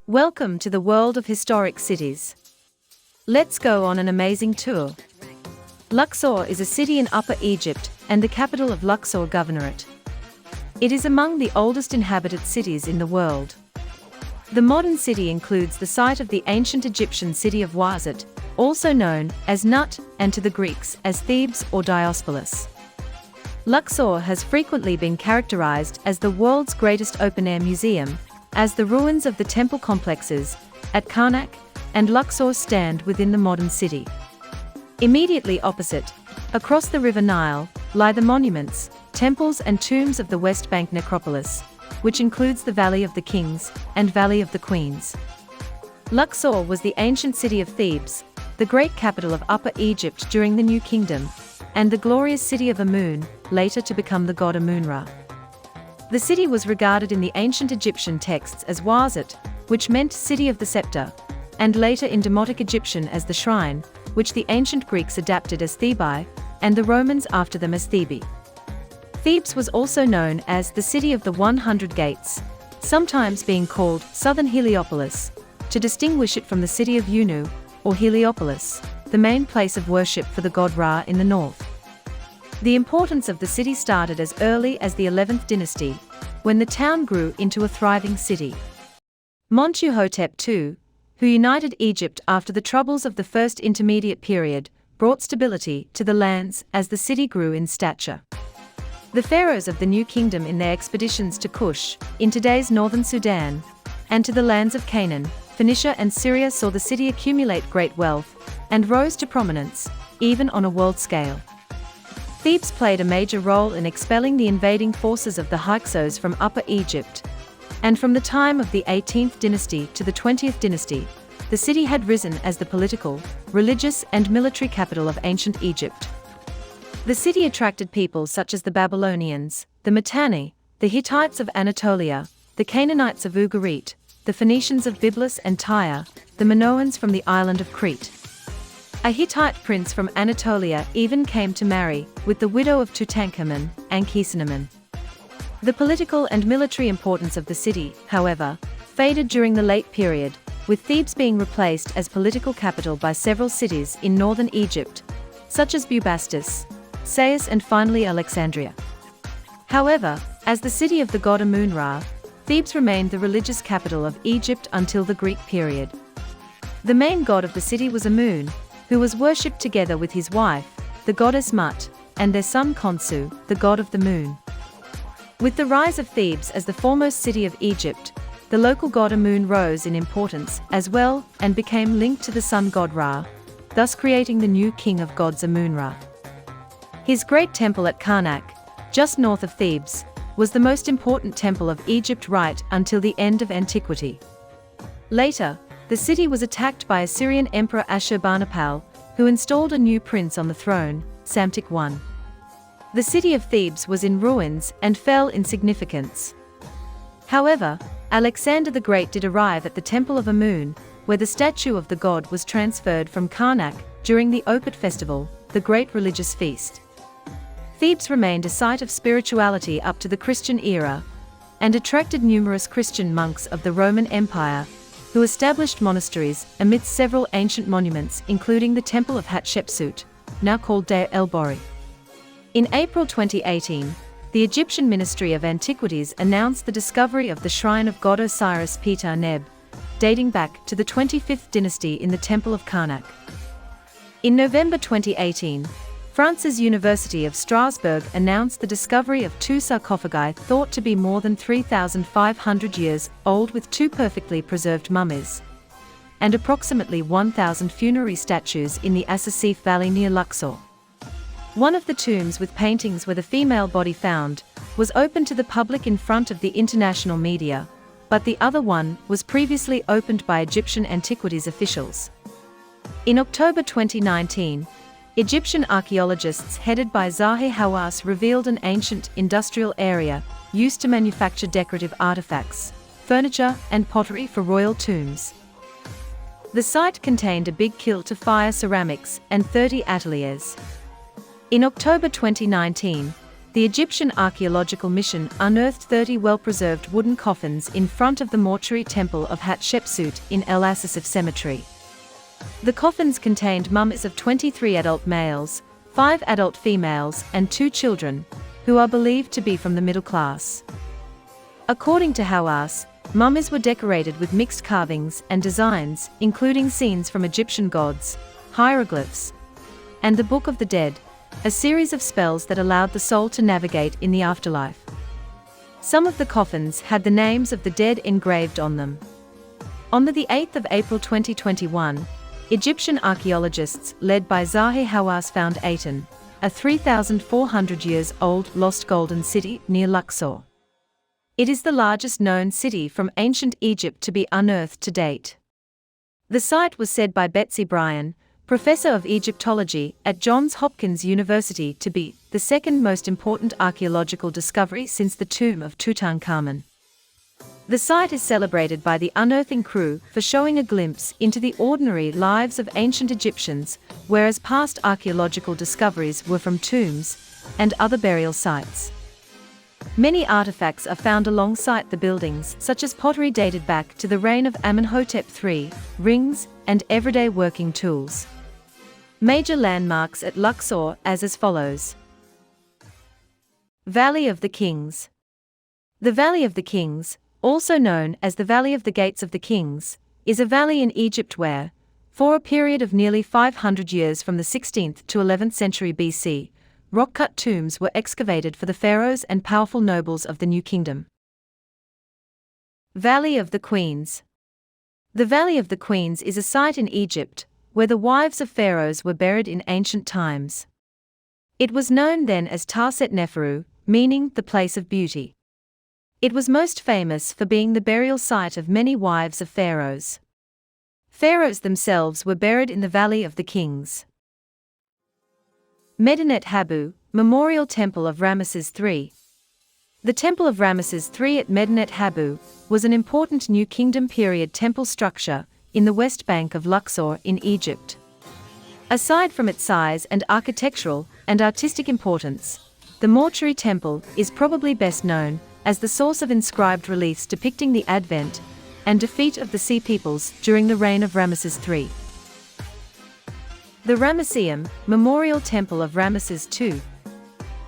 Welcome to the world of historic cities. Let's go on an amazing tour. Luxor is a city in Upper Egypt and the capital of Luxor Governorate. It is among the oldest inhabited cities in the world. The modern city includes the site of the ancient Egyptian city of Waset, also known as Nut, and to the Greeks as Thebes or Diospolis. Luxor has frequently been characterized as the world's greatest open-air museum, as the ruins of the temple complexes at Karnak and Luxor stand within the modern city. Immediately opposite, across the River Nile, lie the monuments, temples and tombs of the West Bank Necropolis, which includes the Valley of the Kings and Valley of the Queens. Luxor was the ancient city of Thebes, the great capital of Upper Egypt during the New Kingdom, and the glorious city of Amun, later to become the god Amun-Ra. The city was regarded in the ancient Egyptian texts as Waset, which meant city of the sceptre, and later in Demotic Egyptian as the shrine, which the ancient Greeks adapted as Thebai, and the Romans after them as Thebae. Thebes was also known as the city of the 100 gates, sometimes being called southern Heliopolis, to distinguish it from the city of Iunu, or Heliopolis, the main place of worship for the god Ra in the north. The importance of the city started as early as the 11th dynasty, when the town grew into a thriving city. Montuhotep II, who united Egypt after the troubles of the First Intermediate Period, brought stability to the lands as the city grew in stature. The pharaohs of the New Kingdom in their expeditions to Kush, in today's northern Sudan, and to the lands of Canaan, Phoenicia and Syria saw the city accumulate great wealth, and rose to prominence, even on a world scale. Thebes played a major role in expelling the invading forces of the Hyksos from Upper Egypt, and from the time of the 18th dynasty to the 20th dynasty, the city had risen as the political, religious and military capital of ancient Egypt. The city attracted people such as the Babylonians, the Mitanni, the Hittites of Anatolia, the Canaanites of Ugarit, the Phoenicians of Byblos and Tyre, the Minoans from the island of Crete. A Hittite prince from Anatolia even came to marry with the widow of Tutankhamun, Ankhesenamun. The political and military importance of the city, however, faded during the late period, with Thebes being replaced as political capital by several cities in northern Egypt, such as Bubastis, Sais and finally Alexandria. However, as the city of the god Amun-Ra, Thebes remained the religious capital of Egypt until the Greek period. The main god of the city was Amun, who was worshipped together with his wife, the goddess Mut, and their son Khonsu, the god of the moon. With the rise of Thebes as the foremost city of Egypt, the local god Amun rose in importance as well and became linked to the sun god Ra, thus creating the new king of gods Amun-Ra. His great temple at Karnak, just north of Thebes, was the most important temple of Egypt right until the end of antiquity. Later, the city was attacked by Assyrian Emperor Ashurbanipal, who installed a new prince on the throne, Psamtik I. The city of Thebes was in ruins and fell in significance. However, Alexander the Great did arrive at the Temple of Amun, where the statue of the god was transferred from Karnak during the Opet festival, the great religious feast. Thebes remained a site of spirituality up to the Christian era, and attracted numerous Christian monks of the Roman Empire, who established monasteries amidst several ancient monuments including the Temple of Hatshepsut, now called Deir el-Bahri. In April 2018, the Egyptian Ministry of Antiquities announced the discovery of the shrine of god Osiris Ptah-Neb, dating back to the 25th dynasty in the Temple of Karnak. In November 2018, France's University of Strasbourg announced the discovery of two sarcophagi thought to be more than 3,500 years old with two perfectly preserved mummies, and approximately 1,000 funerary statues in the Assasif Valley near Luxor. One of the tombs with paintings where the female body found was open to the public in front of the international media, but the other one was previously opened by Egyptian antiquities officials. In October 2019, Egyptian archaeologists headed by Zahi Hawass revealed an ancient industrial area used to manufacture decorative artifacts, furniture and pottery for royal tombs. The site contained a big kiln to fire ceramics and 30 ateliers. In October 2019, the Egyptian Archaeological Mission unearthed 30 well-preserved wooden coffins in front of the mortuary temple of Hatshepsut in El Asasif Cemetery. The coffins contained mummies of 23 adult males, 5 adult females, and 2 children, who are believed to be from the middle class. According to Hawass, mummies were decorated with mixed carvings and designs, including scenes from Egyptian gods, hieroglyphs, and the Book of the Dead, a series of spells that allowed the soul to navigate in the afterlife. Some of the coffins had the names of the dead engraved on them. On the 8th of April 2021, Egyptian archaeologists led by Zahi Hawass found Aten, a 3,400 years old lost golden city near Luxor. It is the largest known city from ancient Egypt to be unearthed to date. The site was said by Betsy Bryan, professor of Egyptology at Johns Hopkins University, to be the second most important archaeological discovery since the tomb of Tutankhamun. The site is celebrated by the unearthing crew for showing a glimpse into the ordinary lives of ancient Egyptians, whereas past archaeological discoveries were from tombs and other burial sites. Many artifacts are found alongside the buildings, such as pottery dated back to the reign of Amenhotep III, rings, and everyday working tools. Major landmarks at Luxor as follows. Valley of the Kings. The Valley of the Kings, also known as the Valley of the Gates of the Kings, is a valley in Egypt where, for a period of nearly 500 years from the 16th to 11th century BC, rock-cut tombs were excavated for the pharaohs and powerful nobles of the New Kingdom. Valley of the Queens. The Valley of the Queens is a site in Egypt where the wives of pharaohs were buried in ancient times. It was known then as Tarset Neferu, meaning the place of beauty. It was most famous for being the burial site of many wives of pharaohs. Pharaohs themselves were buried in the Valley of the Kings. Medinet Habu, Memorial Temple of Ramesses III. The Temple of Ramesses III at Medinet Habu was an important New Kingdom period temple structure in the West Bank of Luxor in Egypt. Aside from its size and architectural and artistic importance, the mortuary temple is probably best known as the source of inscribed reliefs depicting the advent and defeat of the Sea Peoples during the reign of Ramesses III. The Ramesseum, Memorial Temple of Ramesses II.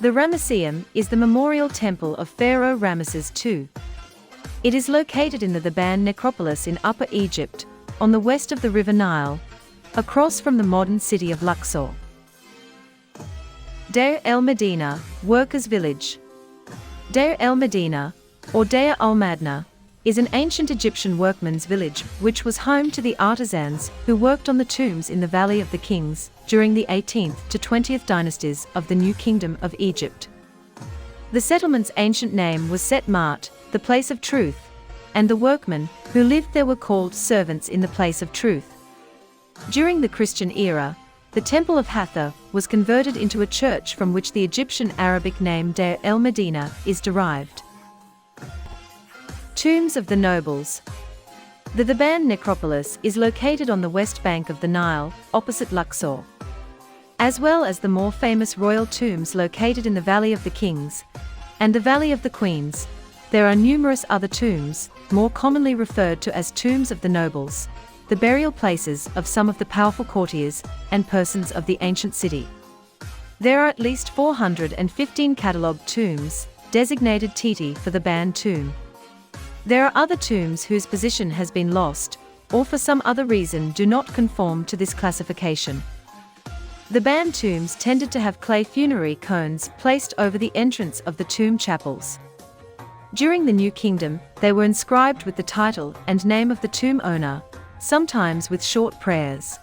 The Ramesseum is the memorial temple of Pharaoh Ramesses II. It is located in the Theban Necropolis in Upper Egypt, on the west of the River Nile, across from the modern city of Luxor. Deir el-Medina, Workers' Village. Deir el-Medina, or Deir al-Madna, is an ancient Egyptian workmen's village which was home to the artisans who worked on the tombs in the Valley of the Kings during the 18th to 20th dynasties of the New Kingdom of Egypt. The settlement's ancient name was Set Mart, the place of truth, and the workmen who lived there were called servants in the place of truth. During the Christian era, the Temple of Hathor was converted into a church from which the Egyptian Arabic name Deir el-Medina is derived. Tombs of the Nobles. The Theban Necropolis is located on the west bank of the Nile, opposite Luxor. As well as the more famous royal tombs located in the Valley of the Kings and the Valley of the Queens, there are numerous other tombs, more commonly referred to as tombs of the nobles, the burial places of some of the powerful courtiers and persons of the ancient city. There are at least 415 catalogued tombs, designated Titi for the Ban tomb. There are other tombs whose position has been lost, or for some other reason do not conform to this classification. The Ban tombs tended to have clay funerary cones placed over the entrance of the tomb chapels. During the New Kingdom, they were inscribed with the title and name of the tomb owner, sometimes with short prayers.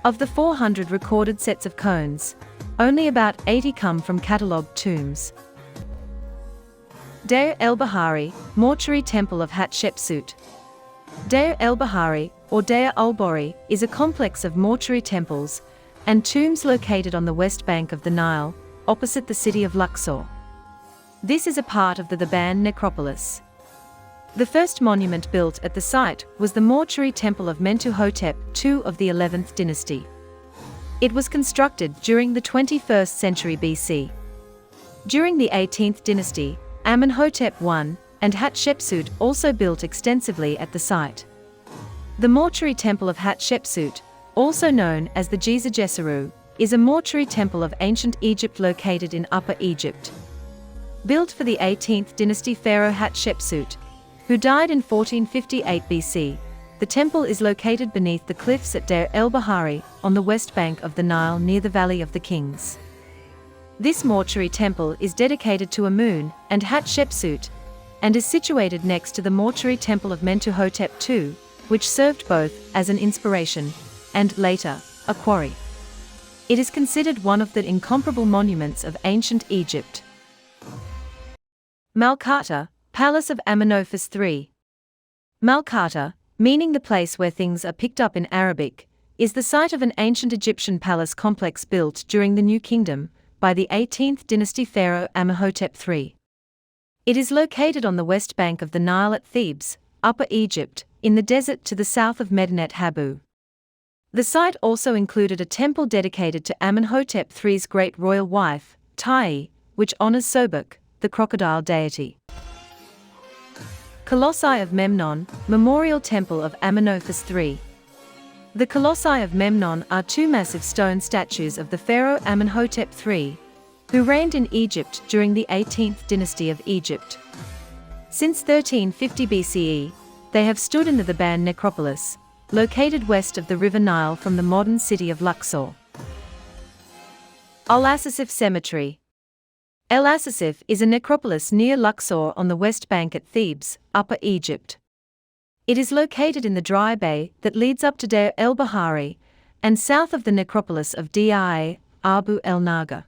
Of the 400 recorded sets of cones, only about 80 come from catalogued tombs. Deir el-Bahari, Mortuary Temple of Hatshepsut. Deir el-Bahari, or Deir al-Bori, is a complex of mortuary temples and tombs located on the west bank of the Nile, opposite the city of Luxor. This is a part of the Theban Necropolis. The first monument built at the site was the mortuary temple of Mentuhotep II of the 11th dynasty. It was constructed during the 21st century BC. During the 18th dynasty, Amenhotep I and Hatshepsut also built extensively at the site. The mortuary temple of Hatshepsut, also known as the Giza Geseru, is a mortuary temple of ancient Egypt located in Upper Egypt. Built for the 18th dynasty pharaoh Hatshepsut, who died in 1458 BC, the temple is located beneath the cliffs at Deir el-Bahari on the west bank of the Nile near the Valley of the Kings. This mortuary temple is dedicated to Amun and Hatshepsut, and is situated next to the mortuary temple of Mentuhotep II, which served both as an inspiration and, later, a quarry. It is considered one of the incomparable monuments of ancient Egypt. Malkata, Palace of Amenophis III. Malkata, meaning the place where things are picked up in Arabic, is the site of an ancient Egyptian palace complex built during the New Kingdom by the 18th dynasty pharaoh Amenhotep III. It is located on the west bank of the Nile at Thebes, Upper Egypt, in the desert to the south of Medinet Habu. The site also included a temple dedicated to Amenhotep III's great royal wife, Tai, which honors Sobek, the crocodile deity. Colossi of Memnon, Memorial Temple of Amenophis III. The Colossi of Memnon are two massive stone statues of the pharaoh Amenhotep III, who reigned in Egypt during the 18th dynasty of Egypt. Since 1350 BCE, they have stood in the Theban Necropolis, located west of the River Nile from the modern city of Luxor. Al-Asasif Cemetery. El-Asasif is a necropolis near Luxor on the west bank at Thebes, Upper Egypt. It is located in the dry bay that leads up to Deir el-Bahari, and south of the necropolis of Dia Abu el-Naga.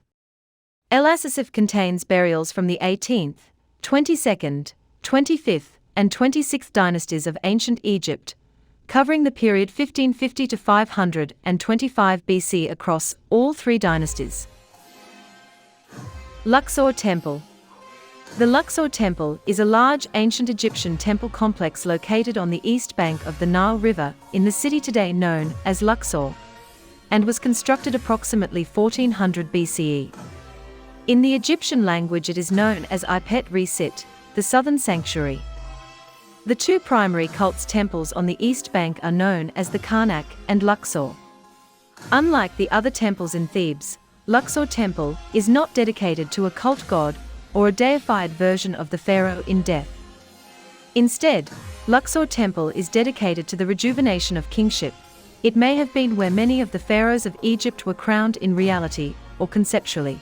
El-Asasif contains burials from the 18th, 22nd, 25th, and 26th dynasties of ancient Egypt, covering the period 1550 to 525 BC across all three dynasties. Luxor Temple. The Luxor Temple is a large ancient Egyptian temple complex located on the east bank of the Nile River in the city today known as Luxor, and was constructed approximately 1400 BCE. In the Egyptian language it is known as Ipet Resit, the Southern Sanctuary. The two primary cults temples on the east bank are known as the Karnak and Luxor. Unlike the other temples in Thebes, Luxor Temple is not dedicated to a cult god or a deified version of the pharaoh in death. Instead, Luxor Temple is dedicated to the rejuvenation of kingship. It may have been where many of the pharaohs of Egypt were crowned in reality or conceptually.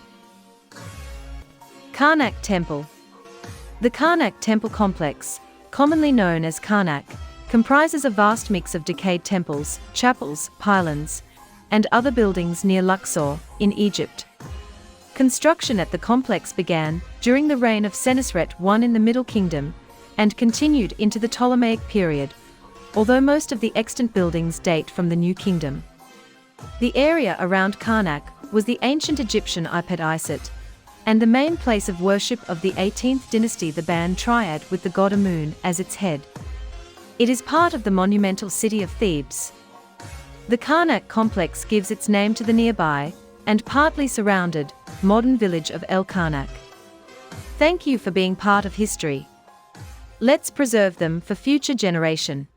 Karnak Temple. The Karnak Temple complex, commonly known as Karnak, comprises a vast mix of decayed temples, chapels, pylons, and other buildings near Luxor, in Egypt. Construction at the complex began during the reign of Senusret I in the Middle Kingdom, and continued into the Ptolemaic period, although most of the extant buildings date from the New Kingdom. The area around Karnak was the ancient Egyptian Ipet Iset, and the main place of worship of the 18th dynasty Theban triad with the god Amun as its head. It is part of the monumental city of Thebes. The Karnak complex gives its name to the nearby, and partly surrounded, modern village of El Karnak. Thank you for being part of history. Let's preserve them for future generation.